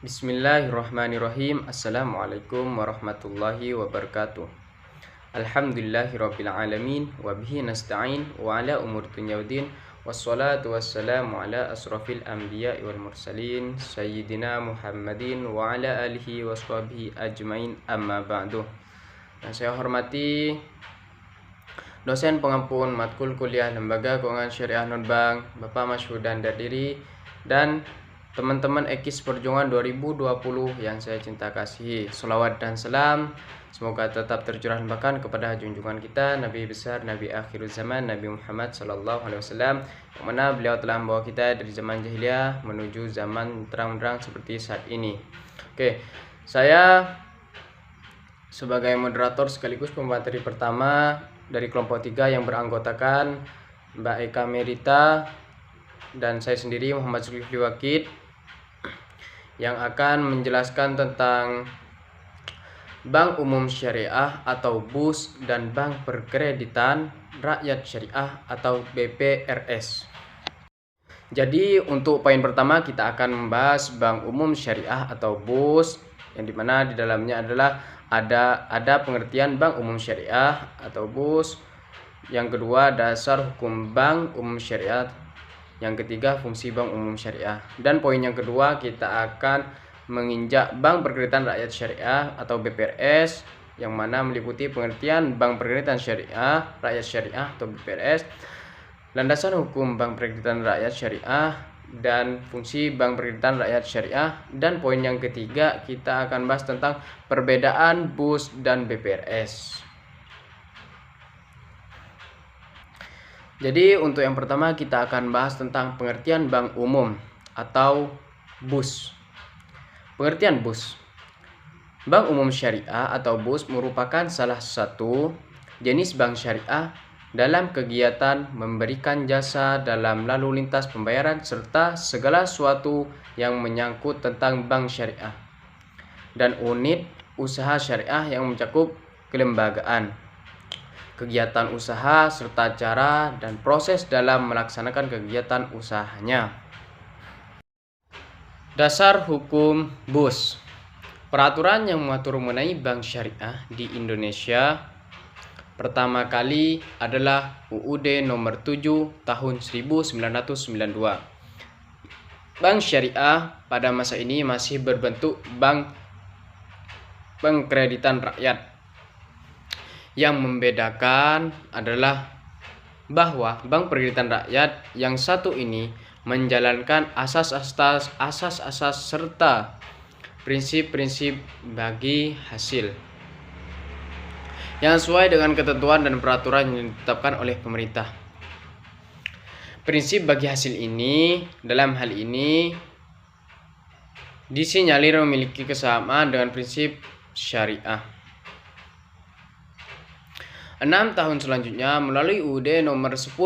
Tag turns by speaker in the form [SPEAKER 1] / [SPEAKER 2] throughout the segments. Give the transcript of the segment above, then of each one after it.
[SPEAKER 1] Bismillahirrahmanirrahim. Assalamualaikum warahmatullahi wabarakatuh. Alhamdulillahirabbil alamin wa bihi nasta'in wa ala umuri dunya waddin wassalatu wassalamu ala asrafil anbiya'i wal mursalin sayyidina Muhammadin wa ala alihi washabihi ajmain amma ba'du. Saya hormati dosen pengampun matkul kuliah Lembaga Keuangan Syariah Non-Bank Bapak Mashudan Dardiri dan teman-teman Ekis Perjuangan 2020 yang saya cinta kasihi. Sholawat dan salam semoga tetap tercurah limpahkan kepada junjungan kita Nabi besar, Nabi akhir zaman, Nabi Muhammad SAW, yang mana beliau telah membawa kita dari zaman jahiliyah menuju zaman terang-terang seperti saat ini. Oke, saya sebagai moderator sekaligus pemateri pertama dari kelompok 3 yang beranggotakan Mbak Eka Merita dan saya sendiri Muhammad Zulkifli Wakid yang akan menjelaskan tentang Bank Umum Syariah atau BUS dan Bank Perkreditan Rakyat Syariah atau BPRS. Jadi untuk poin pertama kita akan membahas Bank Umum Syariah atau BUS, yang dimana di dalamnya adalah ada pengertian Bank Umum Syariah atau BUS. Yang kedua, dasar hukum Bank Umum Syariah. Yang ketiga, fungsi Bank Umum Syariah. Dan poin yang kedua, kita akan menginjak Bank Perkreditan Rakyat Syariah atau BPRS, yang mana meliputi pengertian Bank Perkreditan Syariah, Rakyat Syariah atau BPRS, landasan hukum Bank Perkreditan Rakyat Syariah, dan fungsi Bank Perkreditan Rakyat Syariah. Dan poin yang ketiga, kita akan bahas tentang perbedaan BUS dan BPRS. Jadi untuk yang pertama kita akan bahas tentang pengertian bank umum atau BUS. Pengertian BUS. Bank Umum Syariah atau BUS merupakan salah satu jenis bank syariah dalam kegiatan memberikan jasa dalam lalu lintas pembayaran serta segala sesuatu yang menyangkut tentang bank syariah dan unit usaha syariah yang mencakup kelembagaan, kegiatan usaha serta cara dan proses dalam melaksanakan kegiatan usahanya. Dasar hukum BUS. Peraturan yang mengatur mengenai bank syariah di Indonesia pertama kali adalah UUD nomor 7 tahun 1992. Bank syariah pada masa ini masih berbentuk bank pengkreditan rakyat. Yang membedakan adalah bahwa Bank Perkreditan Rakyat yang satu ini menjalankan asas-asas serta prinsip-prinsip bagi hasil yang sesuai dengan ketentuan dan peraturan yang ditetapkan oleh pemerintah. Prinsip bagi hasil ini dalam hal ini disinyalir memiliki kesamaan dengan prinsip syariah. 6 tahun selanjutnya melalui UUD nomor 10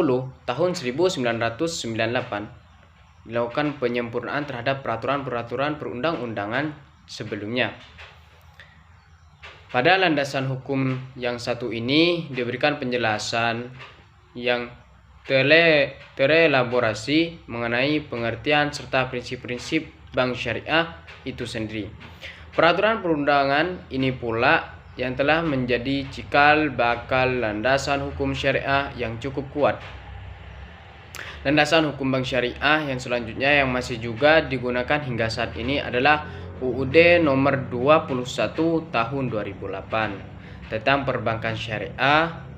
[SPEAKER 1] tahun 1998 dilakukan penyempurnaan terhadap peraturan-peraturan perundang-undangan sebelumnya. Pada landasan hukum yang satu ini diberikan penjelasan yang terelaborasi mengenai pengertian serta prinsip-prinsip bank syariah itu sendiri. Peraturan perundangan ini pula yang telah menjadi cikal bakal landasan hukum syariah yang cukup kuat. Landasan hukum bank syariah yang selanjutnya yang masih juga digunakan hingga saat ini adalah UUD nomor 21 tahun 2008 tentang perbankan syariah.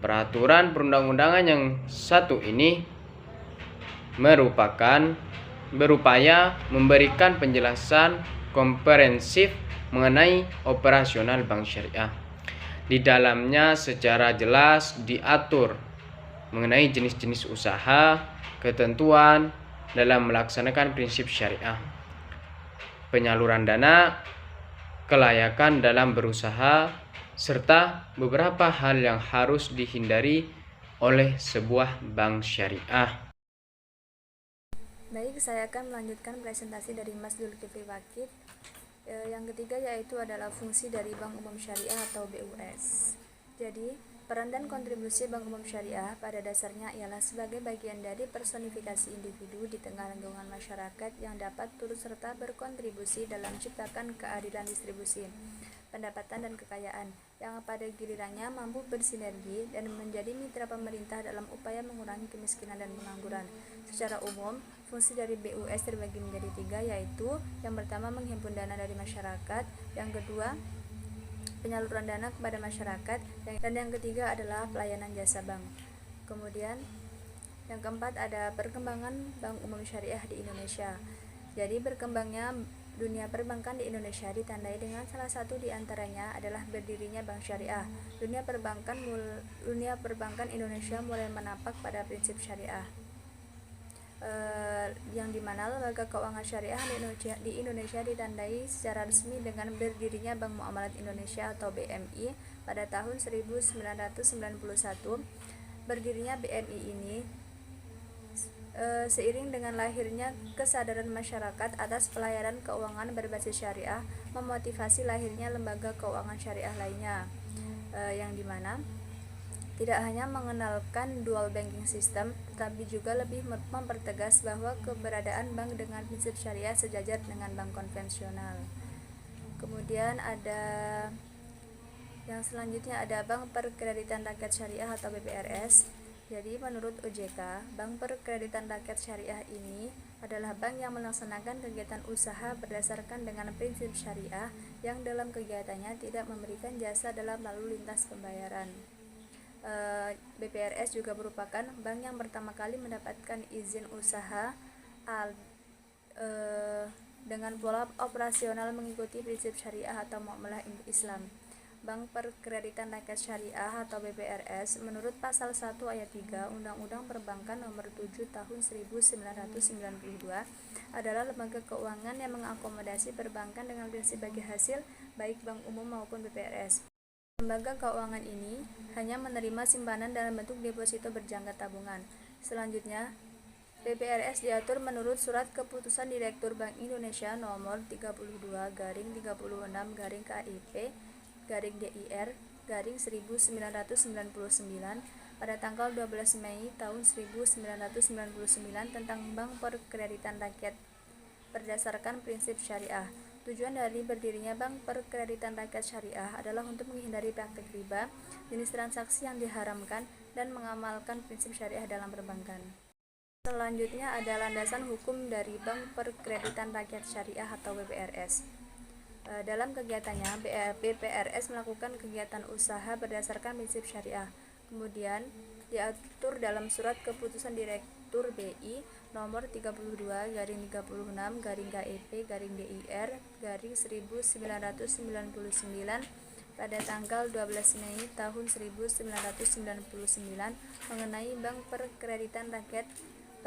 [SPEAKER 1] Peraturan perundang-undangan yang satu ini berupaya memberikan penjelasan komprehensif mengenai operasional bank syariah. Di dalamnya secara jelas diatur mengenai jenis-jenis usaha, ketentuan dalam melaksanakan prinsip syariah, penyaluran dana, kelayakan dalam berusaha, serta beberapa hal yang harus dihindari oleh sebuah bank syariah.
[SPEAKER 2] Baik, saya akan melanjutkan presentasi dari Mas Zulkifli Wakid. Yang ketiga yaitu adalah fungsi dari Bank Umum Syariah atau BUS. Jadi, Peran dan kontribusi Bank Umum Syariah pada dasarnya ialah sebagai bagian dari personifikasi individu di tengah lingkungan masyarakat yang dapat turut serta berkontribusi dalam menciptakan keadilan distribusi, pendapatan dan kekayaan, yang pada gilirannya mampu bersinergi dan menjadi mitra pemerintah dalam upaya mengurangi kemiskinan dan pengangguran. Secara umum, fungsi dari BUS terbagi menjadi 3, yaitu yang pertama menghimpun dana dari masyarakat, yang kedua penyaluran dana kepada masyarakat, dan yang ketiga adalah pelayanan jasa bank. Kemudian yang keempat ada perkembangan Bank Umum Syariah di Indonesia. Jadi berkembangnya dunia perbankan di Indonesia ditandai dengan salah satu di antaranya adalah berdirinya Bank Syariah. Dunia perbankan Indonesia mulai menapak pada prinsip syariah, yang dimana lembaga keuangan syariah di Indonesia ditandai secara resmi dengan berdirinya Bank Muamalat Indonesia atau BMI pada tahun 1991. Berdirinya BMI ini seiring dengan lahirnya kesadaran masyarakat atas pelayanan keuangan berbasis syariah, memotivasi lahirnya lembaga keuangan syariah lainnya, yang dimana tidak hanya mengenalkan dual banking system, tetapi juga lebih mempertegas bahwa keberadaan bank dengan prinsip syariah sejajar dengan bank konvensional. Kemudian ada yang selanjutnya ada Bank Perkreditan Rakyat Syariah atau BPRS. Jadi menurut OJK, Bank Perkreditan Rakyat Syariah ini adalah bank yang melaksanakan kegiatan usaha berdasarkan dengan prinsip syariah yang dalam kegiatannya tidak memberikan jasa dalam lalu lintas pembayaran. BPRS juga merupakan bank yang pertama kali mendapatkan izin usaha dengan pola operasional mengikuti prinsip syariah atau muamalah Islam. Bank Perkreditan Rakyat Syariah atau BPRS menurut pasal 1 ayat 3 Undang-Undang Perbankan Nomor 7 Tahun 1992 adalah lembaga keuangan yang mengakomodasi perbankan dengan prinsip bagi hasil baik bank umum maupun BPRS. Lembaga keuangan ini hanya menerima simpanan dalam bentuk deposito berjangka tabungan. Selanjutnya, BPRS diatur menurut Surat Keputusan Direktur Bank Indonesia Nomor 32/KIP/DIR/1999 pada tanggal 12 Mei tahun 1999 tentang Bank Perkreditan Rakyat berdasarkan prinsip syariah. Tujuan dari berdirinya Bank Perkreditan Rakyat Syariah adalah untuk menghindari praktik riba, jenis transaksi yang diharamkan, dan mengamalkan prinsip syariah dalam perbankan. Selanjutnya ada landasan hukum dari Bank Perkreditan Rakyat Syariah atau BPRS. Dalam kegiatannya, BPRS melakukan kegiatan usaha berdasarkan prinsip syariah. Kemudian diatur dalam Surat Keputusan Direktur BI Nomor 32/KIP/DIR/1999 pada tanggal 12 Mei tahun 1999 mengenai Bank Perkreditan Rakyat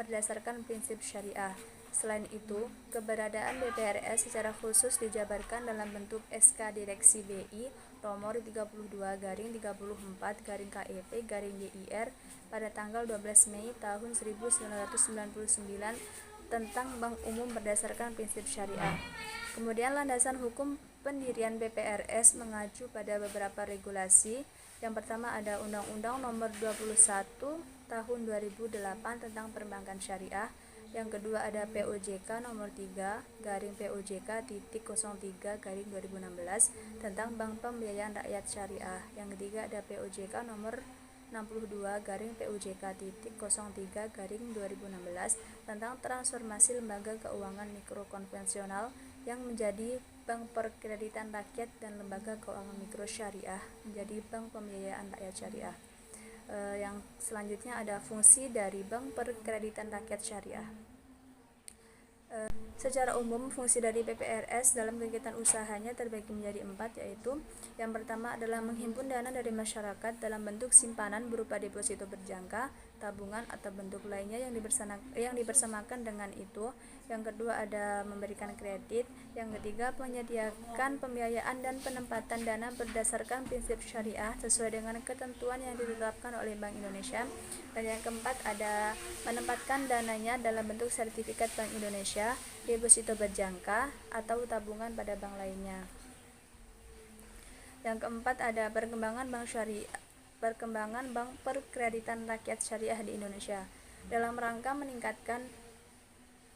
[SPEAKER 2] berdasarkan prinsip syariah. Selain itu, keberadaan BPRS secara khusus dijabarkan dalam bentuk SK Direksi BI Nomor 32/34/KIP/DIR pada tanggal 12 Mei tahun 1999 tentang Bank Umum berdasarkan prinsip syariah. Kemudian landasan hukum pendirian BPRS mengacu pada beberapa regulasi. Yang pertama ada Undang-Undang Nomor 21 Tahun 2008 tentang Perbankan Syariah. Yang kedua ada POJK Nomor 3/POJK.03/2016 tentang Bank Pembiayaan Rakyat Syariah. Yang ketiga ada POJK Nomor 62/POJK.03/2016 tentang transformasi lembaga keuangan mikro konvensional yang menjadi Bank Perkreditan Rakyat dan lembaga keuangan mikro syariah menjadi Bank Pembiayaan Rakyat Syariah. Yang selanjutnya ada fungsi dari Bank Perkreditan Rakyat Syariah. Secara umum, fungsi dari BPRS dalam kegiatan usahanya terbagi menjadi 4, yaitu yang pertama adalah menghimpun dana dari masyarakat dalam bentuk simpanan berupa deposito berjangka, tabungan, atau bentuk lainnya yang dibersamakan dengan itu. Yang kedua ada memberikan kredit. Yang ketiga menyediakan pembiayaan dan penempatan dana berdasarkan prinsip syariah sesuai dengan ketentuan yang ditetapkan oleh Bank Indonesia. Dan yang keempat ada menempatkan dananya dalam bentuk sertifikat Bank Indonesia, deposito berjangka, atau tabungan pada bank lainnya. Yang keempat ada perkembangan bank syariah. perkembangan bank perkreditan rakyat syariah di Indonesia. Dalam rangka meningkatkan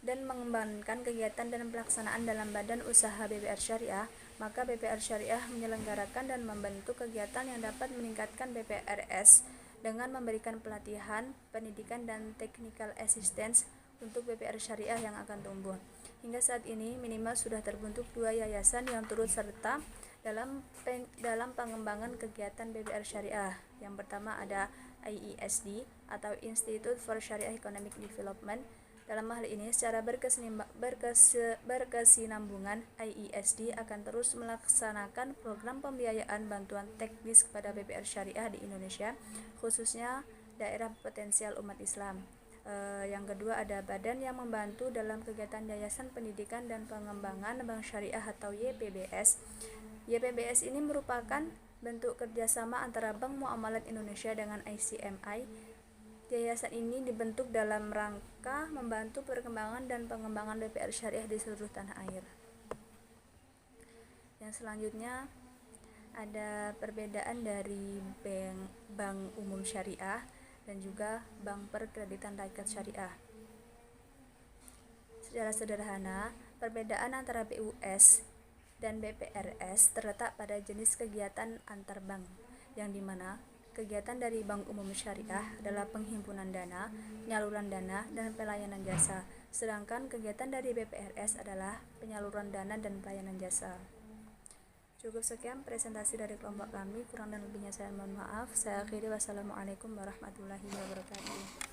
[SPEAKER 2] dan mengembangkan kegiatan dan pelaksanaan dalam badan usaha BPR Syariah, maka BPR Syariah menyelenggarakan dan membentuk kegiatan yang dapat meningkatkan BPRS dengan memberikan pelatihan, pendidikan, dan technical assistance untuk BPR Syariah yang akan tumbuh. Hingga saat ini minimal sudah terbentuk 2 yayasan yang turut serta dalam pengembangan kegiatan BPR Syariah. Yang pertama ada IESD atau Institute for Sharia Economic Development. Dalam hal ini, secara berkesinambungan, IESD akan terus melaksanakan program pembiayaan bantuan teknis kepada BPR Syariah di Indonesia, khususnya daerah potensial umat Islam. Yang kedua ada badan yang membantu dalam kegiatan Yayasan Pendidikan dan Pengembangan Bank Syariah atau YPBS. YPBS ini merupakan bentuk kerjasama antara Bank Muamalat Indonesia dengan ICMI. Yayasan ini dibentuk dalam rangka membantu perkembangan dan pengembangan BPR Syariah di seluruh tanah air. Yang selanjutnya ada perbedaan dari bank umum syariah dan juga bank perkreditan rakyat syariah. Secara sederhana, perbedaan antara BUS dan BPRS terletak pada jenis kegiatan antar bank, yang dimana kegiatan dari bank umum syariah adalah penghimpunan dana, penyaluran dana, dan pelayanan jasa, sedangkan kegiatan dari BPRS adalah penyaluran dana dan pelayanan jasa. Cukup sekian presentasi dari kelompok kami, kurang dan lebihnya saya mohon maaf. Saya akhiri, wassalamualaikum warahmatullahi wabarakatuh.